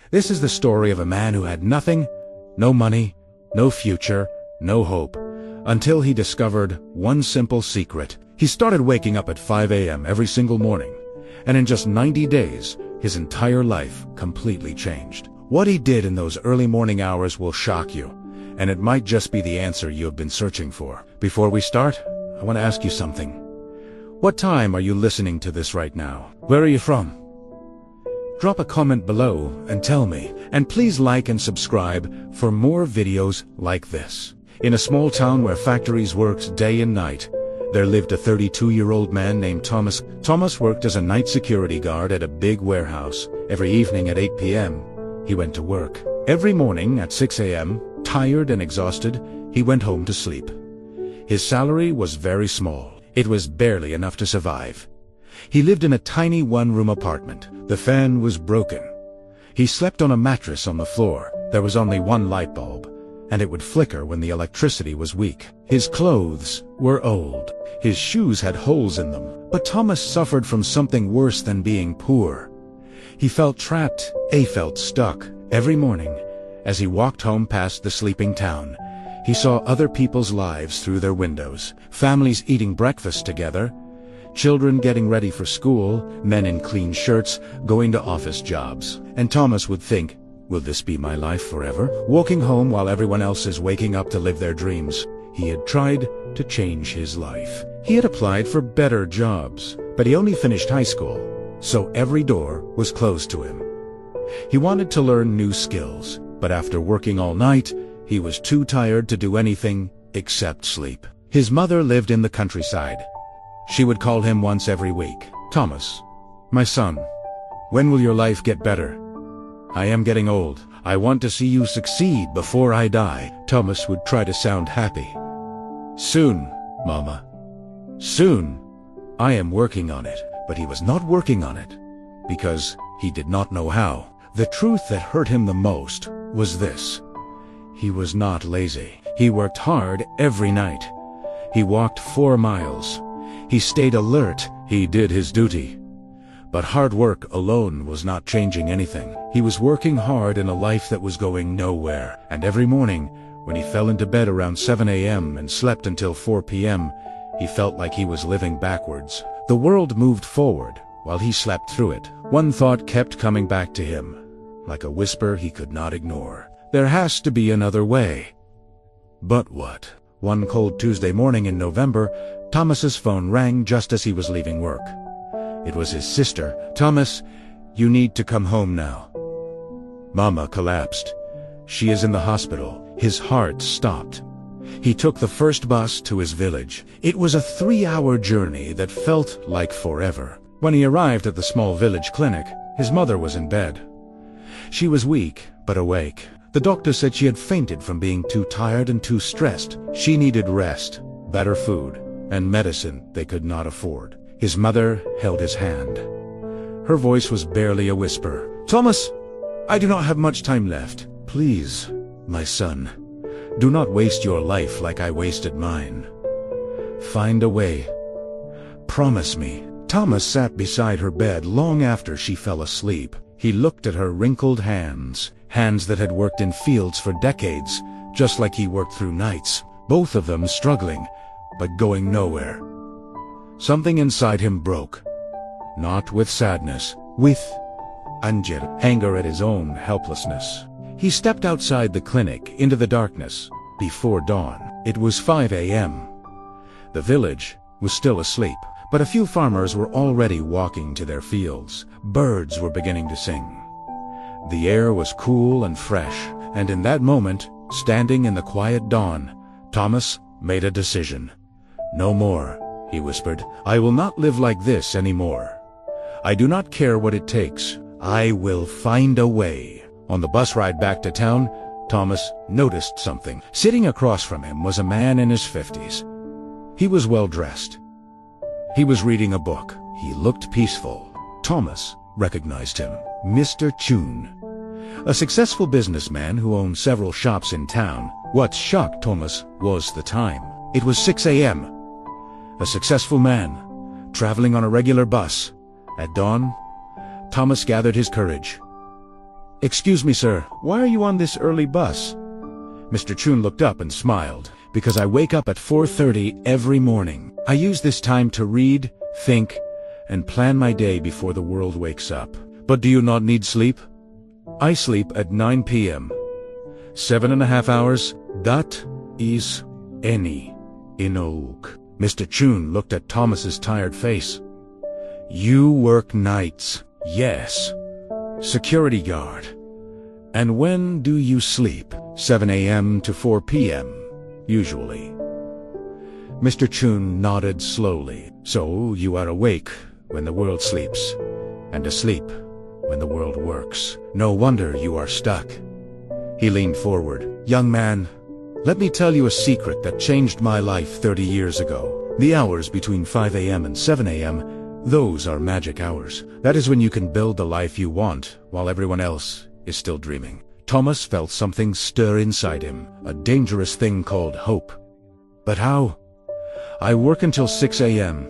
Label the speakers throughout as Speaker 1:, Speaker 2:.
Speaker 1: This is the story of a man who had nothing, no money, no future, no hope, until he discovered one simple secret. He started waking up at 5 a.m. every single morning, and in just 90 days, his entire life completely changed. What he did in those early morning hours will shock you, and it might just be the answer you have been searching for. Before we start, I want to ask you something. What time are you listening to this right now? Where are you from? Drop a comment below and tell me. And please like and subscribe for more videos like this. In a small town where factories worked day and night, there lived a 32-year-old man named Thomas. Thomas worked as a night security guard at a big warehouse. Every evening at 8 p.m., he went to work. Every morning at 6 a.m., tired and exhausted, he went home to sleep. His salary was very small. It was barely enough to survive. He lived in a tiny one-room apartment. The fan was broken. He slept on a mattress on the floor. There was only one light bulb, and it would flicker when the electricity was weak. His clothes were old. His shoes had holes in them. But Thomas suffered from something worse than being poor. He felt trapped. He felt stuck. Every morning, as he walked home past the sleeping town, he saw other people's lives through their windows. Families eating breakfast together, children getting ready for school, men in clean shirts going to office jobs. And Thomas would think, will this be my life forever? Walking home while everyone else is waking up to live their dreams. He had tried to change his life. He had applied for better jobs, but he only finished high school, so every door was closed to him. He wanted to learn new skills, but after working all night, he was too tired to do anything except sleep. His mother lived in the countryside. She would call him once every week. Thomas, my son, when will your life get better? I am getting old. I want to see you succeed before I die. Thomas would try to sound happy. Soon, Mama. Soon. I am working on it. But he was not working on it because he did not know how. The truth that hurt him the most was this. He was not lazy. He worked hard every night. He walked 4 miles. He stayed alert. He did his duty. But hard work alone was not changing anything. He was working hard in a life that was going nowhere. And every morning, when he fell into bed around 7 a.m. and slept until 4 p.m., he felt like he was living backwards. The world moved forward while he slept through it. One thought kept coming back to him, like a whisper he could not ignore. There has to be another way. But what? One cold Tuesday morning in November, Thomas's phone rang just as he was leaving work. It was his sister. Thomas, you need to come home now. Mama collapsed. She is in the hospital. His heart stopped. He took the first bus to his village. It was a 3-hour journey that felt like forever. When he arrived at the small village clinic, his mother was in bed. She was weak, but awake. The doctor said she had fainted from being too tired and too stressed. She needed rest, better food, and medicine they could not afford. His mother held his hand. Her voice was barely a whisper. Thomas, I do not have much time left. Please, my son, do not waste your life like I wasted mine. Find a way. Promise me. Thomas sat beside her bed long after she fell asleep. He looked at her wrinkled hands, hands that had worked in fields for decades, just like he worked through nights, both of them struggling, but going nowhere. Something inside him broke, not with sadness, with anger at his own helplessness. He stepped outside the clinic into the darkness before dawn. It was 5 a.m. The village was still asleep, but a few farmers were already walking to their fields. Birds were beginning to sing. The air was cool and fresh, and in that moment, standing in the quiet dawn, Thomas made a decision. No more, he whispered. I will not live like this anymore. I do not care what it takes. I will find a way. On the bus ride back to town, Thomas noticed something. Sitting across from him was a man in his 50s. He was well dressed. He was reading a book. He looked peaceful. Thomas recognized him. Mr. Chun, a successful businessman who owned several shops in town. What shocked Thomas was the time. It was 6 a.m. A successful man, traveling on a regular bus. At dawn, Thomas gathered his courage. "Excuse me, sir, why are you on this early bus?" Mr. Chun looked up and smiled. "Because I wake up at 4:30 every morning. I use this time to read, think, and plan my day before the world wakes up." "But do you not need sleep?" "I sleep at 9 p.m. 7.5 hours, that is any enough." Mr. Chun looked at Thomas's tired face. "You work nights?" "Yes. Security guard." "And when do you sleep?" 7 a.m. to 4 p.m., usually." Mr. Chun nodded slowly. "So you are awake when the world sleeps, and asleep when the world works. No wonder you are stuck." He leaned forward. "Young man, let me tell you a secret that changed my life 30 years ago. The hours between 5 a.m. and 7 a.m., those are magic hours. That is when you can build the life you want while everyone else is still dreaming." Thomas felt something stir inside him, a dangerous thing called hope. "But how?" "I work until 6 a.m.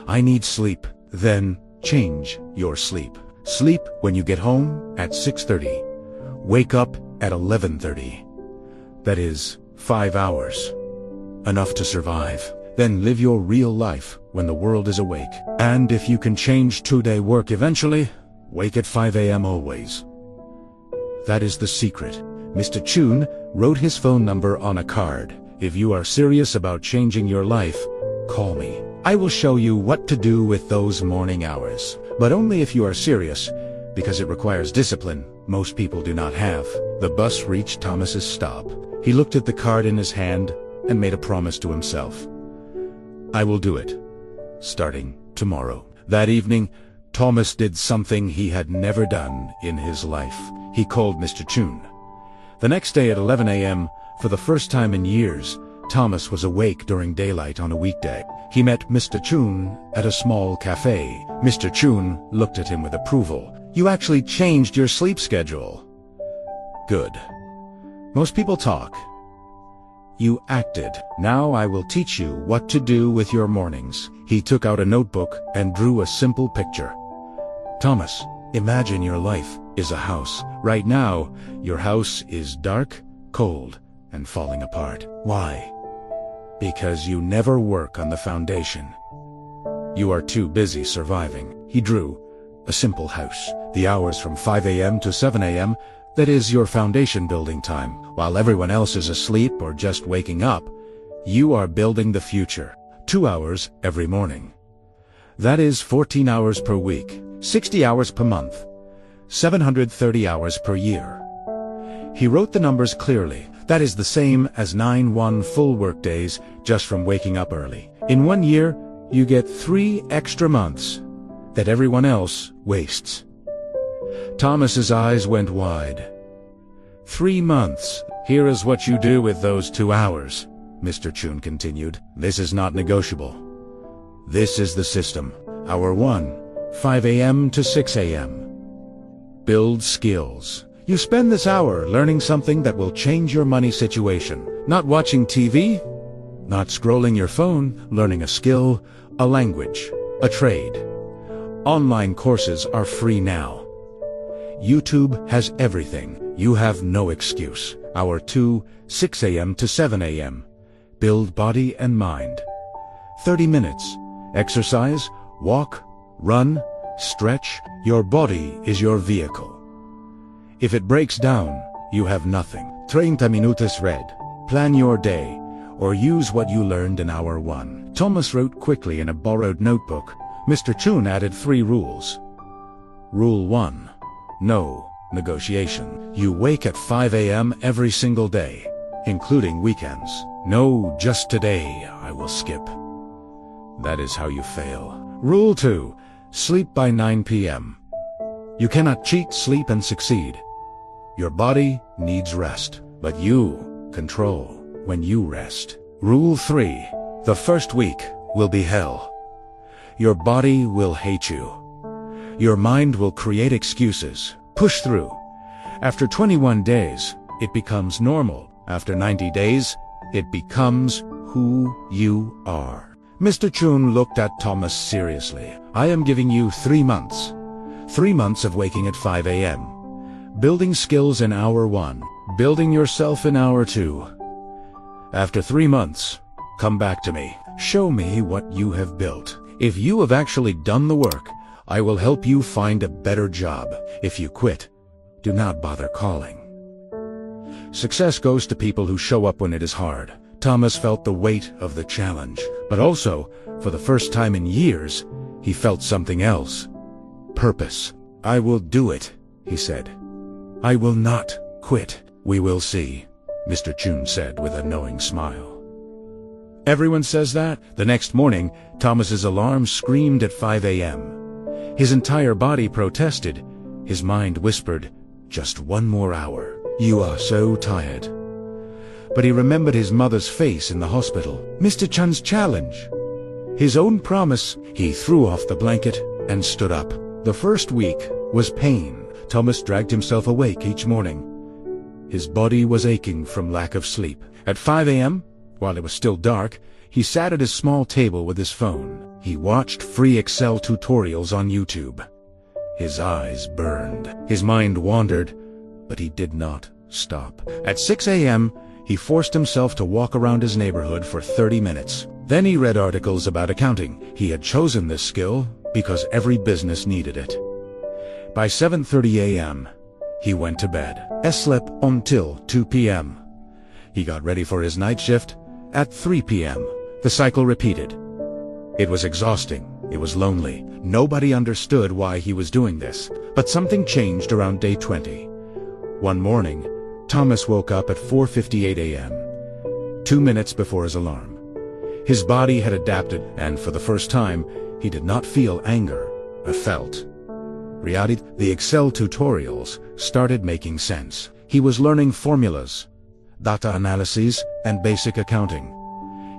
Speaker 1: I need sleep." "Then change your sleep. Sleep when you get home at 6:30. Wake up at 11:30. That is 5 hours. Enough to survive. Then live your real life when the world is awake. And if you can change 2-day work eventually, wake at 5 a.m. always." That is the secret. Mr. Chun wrote his phone number on a card. "If you are serious about changing your life, call me. I will show you what to do with those morning hours. But only if you are serious, because it requires discipline most people do not have." The bus reached Thomas's stop. He looked at the card in his hand and made a promise to himself. "I will do it, starting tomorrow." That evening, Thomas did something he had never done in his life. He called Mr. Chun. The next day at 11 a.m., for the first time in years, Thomas was awake during daylight on a weekday. He met Mr. Chun at a small cafe. Mr. Chun looked at him with approval. "You actually changed your sleep schedule." "Good. Most people talk. You acted. Now I will teach you what to do with your mornings." He took out a notebook and drew a simple picture. "Thomas, imagine your life is a house. Right now, your house is dark, cold, and falling apart. Why? Because you never work on the foundation. You are too busy surviving." He drew a simple house. The hours from 5 a.m. to 7 a.m., that is your foundation building time. While everyone else is asleep or just waking up, you are building the future. 2 hours every morning. That is 14 hours per week, 60 hours per month, 730 hours per year. He wrote the numbers clearly. That is the same as 9 full work days just from waking up early. In 1 year, you get 3 extra months that everyone else wastes. Thomas's eyes went wide. 3 months. "Here is what you do with those 2 hours, Mr. Chun continued. "This is not negotiable. This is the system. Hour 1, 5 a.m. to 6 a.m. Build skills. You spend this hour learning something that will change your money situation. Not watching TV, not scrolling your phone, learning a skill, a language, a trade. Online courses are free now. YouTube has everything. You have no excuse. Hour 2, 6 a.m. to 7 a.m. Build body and mind. 30 minutes. Exercise, walk, run, stretch. Your body is your vehicle. If it breaks down, you have nothing. 30 minutos read. Plan your day, or use what you learned in hour 1. Thomas wrote quickly in a borrowed notebook. Mr. Chun added 3 rules. Rule 1. No negotiation. You wake at 5 a.m. every single day, including weekends. No, just today I will skip. That is how you fail. Rule 2. Sleep by 9 p.m. You cannot cheat sleep and succeed. Your body needs rest, but you control when you rest. Rule 3. The first week will be hell. Your body will hate you. Your mind will create excuses. Push through. After 21 days, it becomes normal. After 90 days, it becomes who you are. Mr. Chun looked at Thomas seriously. I am giving you 3 months. 3 months of waking at 5 a.m. Building skills in hour 1. Building yourself in hour 2. After 3 months, come back to me. Show me what you have built. If you have actually done the work, I will help you find a better job. If you quit, do not bother calling. Success goes to people who show up when it is hard. Thomas felt the weight of the challenge, but also, for the first time in years, he felt something else. Purpose. I will do it, he said. I will not quit. We will see, Mr. Chun said with a knowing smile. Everyone says that. The next morning, Thomas's alarm screamed at 5 a.m. His entire body protested. His mind whispered, just 1 more hour. You are so tired. But he remembered his mother's face in the hospital. Mr. Chun's challenge. His own promise. He threw off the blanket and stood up. The first week was pain. Thomas dragged himself awake each morning. His body was aching from lack of sleep. At 5 a.m., while it was still dark, he sat at his small table with his phone. He watched free Excel tutorials on YouTube. His eyes burned. His mind wandered, but he did not stop. At 6 a.m., he forced himself to walk around his neighborhood for 30 minutes. Then he read articles about accounting. He had chosen this skill because every business needed it. By 7:30 a.m., he went to bed. He slept until 2 p.m. He got ready for his night shift at 3 p.m. The cycle repeated. It was exhausting. It was lonely. Nobody understood why he was doing this. But something changed around day 20. One morning, Thomas woke up at 4:58 a.m., 2 minutes before his alarm. His body had adapted, and for the first time, he did not feel anger, but felt reality. The Excel tutorials started making sense. He was learning formulas, data analyses, and basic accounting.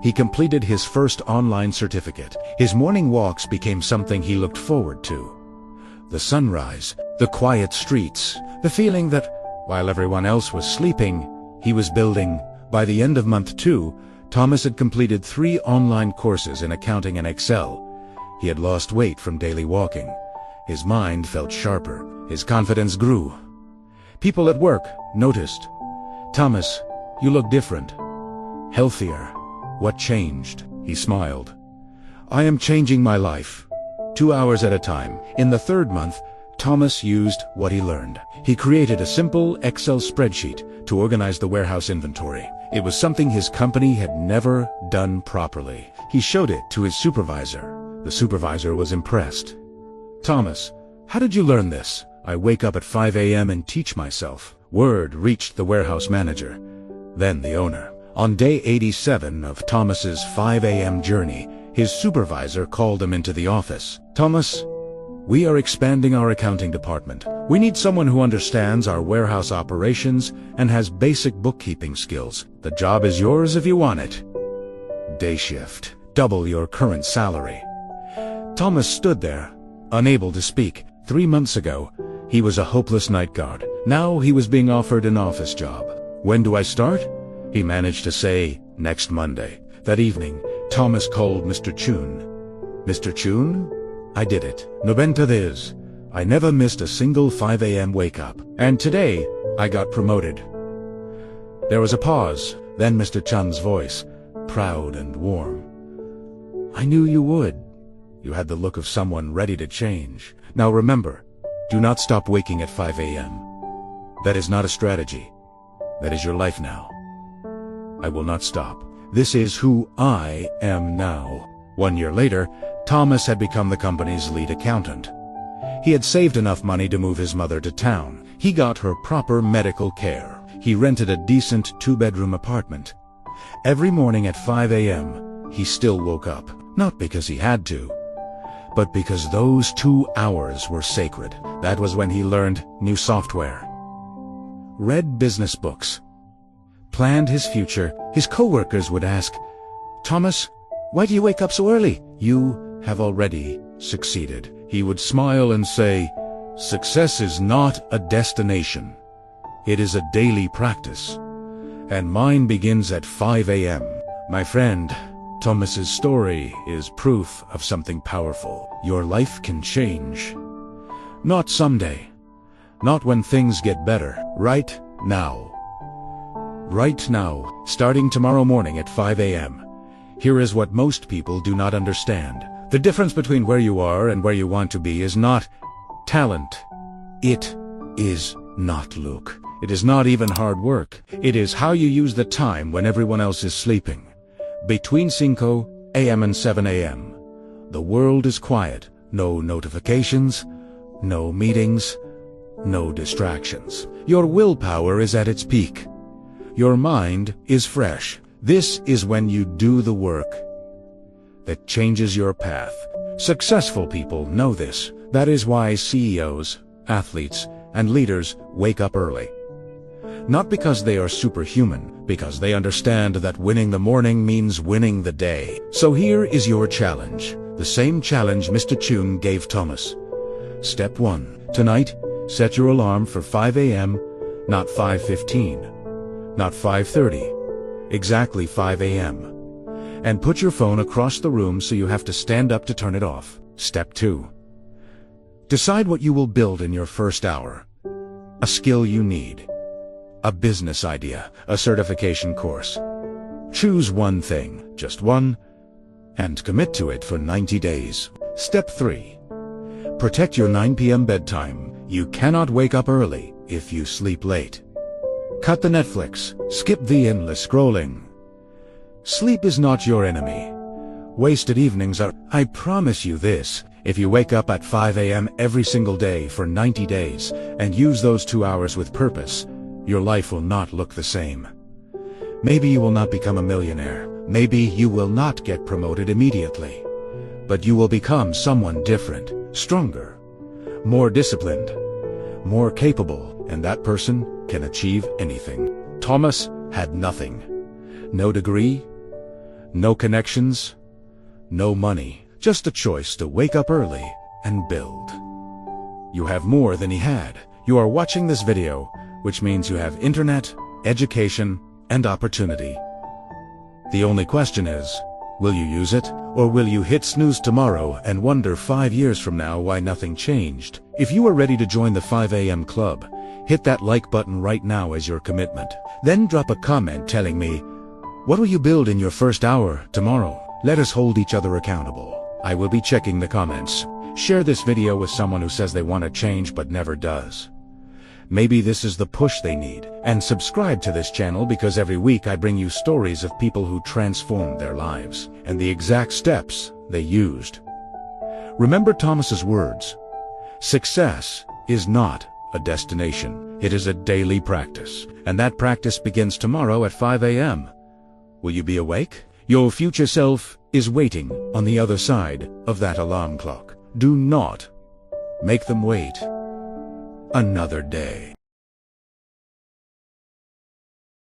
Speaker 1: He completed his first online certificate. His morning walks became something he looked forward to. The sunrise, the quiet streets, the feeling that, while everyone else was sleeping, he was building. By the end of month 2, Thomas had completed 3 online courses in accounting and Excel. He had lost weight from daily walking. His mind felt sharper. His confidence grew. People at work noticed. Thomas, you look different. Healthier. What changed? He smiled. I am changing my life. 2 hours at a time. In the 3rd month, Thomas used what he learned. He created a simple Excel spreadsheet to organize the warehouse inventory. It was something his company had never done properly. He showed it to his supervisor. The supervisor was impressed. Thomas, how did you learn this? I wake up at 5 a.m. and teach myself. Word reached the warehouse manager, then the owner. On day 87 of Thomas's 5 a.m. journey, his supervisor called him into the office. Thomas, we are expanding our accounting department. We need someone who understands our warehouse operations and has basic bookkeeping skills. The job is yours if you want it. Day shift. Double your current salary. Thomas stood there, unable to speak. 3 months ago, he was a hopeless night guard. Now he was being offered an office job. When do I start? He managed to say, next Monday. That evening, Thomas called Mr. Chun. Mr. Chun? I did it. Nobenta this. I never missed a single 5 a.m. wake-up. And today, I got promoted. There was a pause. Then Mr. Chun's voice, proud and warm. I knew you would. You had the look of someone ready to change. Now remember, do not stop waking at 5 a.m. That is not a strategy. That is your life now. I will not stop. This is who I am now. 1 year later, Thomas had become the company's lead accountant. He had saved enough money to move his mother to town. He got her proper medical care. He rented a decent 2-bedroom apartment. Every morning at 5 a.m., he still woke up. Not because he had to, but because those 2 hours were sacred. That was when he learned new software, read business books, planned his future. His coworkers would ask, Thomas, why do you wake up so early? You have already succeeded. He would smile and say, success is not a destination. It is a daily practice. And mine begins at 5 a.m. My friend, Thomas's story is proof of something powerful. Your life can change. Not someday, Not when things get better. Right now. Right now, starting tomorrow morning at 5 a.m. Here is what most people do not understand. The difference between where you are and where you want to be is not talent. It is not luck. It is not even hard work. It is how you use the time when everyone else is sleeping. Between 5 a.m. and 7 a.m. The world is quiet. No notifications, no meetings, no distractions. Your willpower is at its peak. Your mind is fresh. This is when you do the work that changes your path. Successful people know this. That is why CEOs, athletes, and leaders wake up early. Not because they are superhuman, because they understand that winning the morning means winning the day. So here is your challenge. The same challenge Mr. Chun gave Thomas. Step 1. Tonight, set your alarm for 5 a.m., not 5:15, not 5:30, exactly 5 a.m. And put your phone across the room so you have to stand up to turn it off. Step 2. Decide what you will build in your first hour. A skill you need. A business idea. A certification course. Choose one thing, just one, and commit to it for 90 days. Step 3. Protect your 9 p.m. bedtime. You cannot wake up early if you sleep late. Cut the Netflix. Skip the endless scrolling. Sleep is not your enemy. Wasted evenings are. I promise you this, if you wake up at 5 a.m. every single day for 90 days and use those 2 hours with purpose, your life will not look the same. Maybe you will not become a millionaire. Maybe you will not get promoted immediately. But you will become someone different, stronger, more disciplined, more capable, and that person can achieve anything. Thomas had nothing. No degree, no connections, no money, just a choice to wake up early and build. You have more than he had. You are watching this video, which means you have internet, education, and opportunity. The only question is, will you use it? Or will you hit snooze tomorrow and wonder 5 years from now why nothing changed? If you are ready to join the 5 a.m. club, hit that like button right now as your commitment. Then drop a comment telling me, what will you build in your first hour tomorrow? Let us hold each other accountable. I will be checking the comments. Share this video with someone who says they want to change but never does. Maybe this is the push they need. And subscribe to this channel because every week I bring you stories of people who transformed their lives and the exact steps they used. Remember Thomas's words. Success is not a destination. It is a daily practice. And that practice begins tomorrow at 5 a.m. Will you be awake? Your future self is waiting on the other side of that alarm clock. Do not make them wait another day.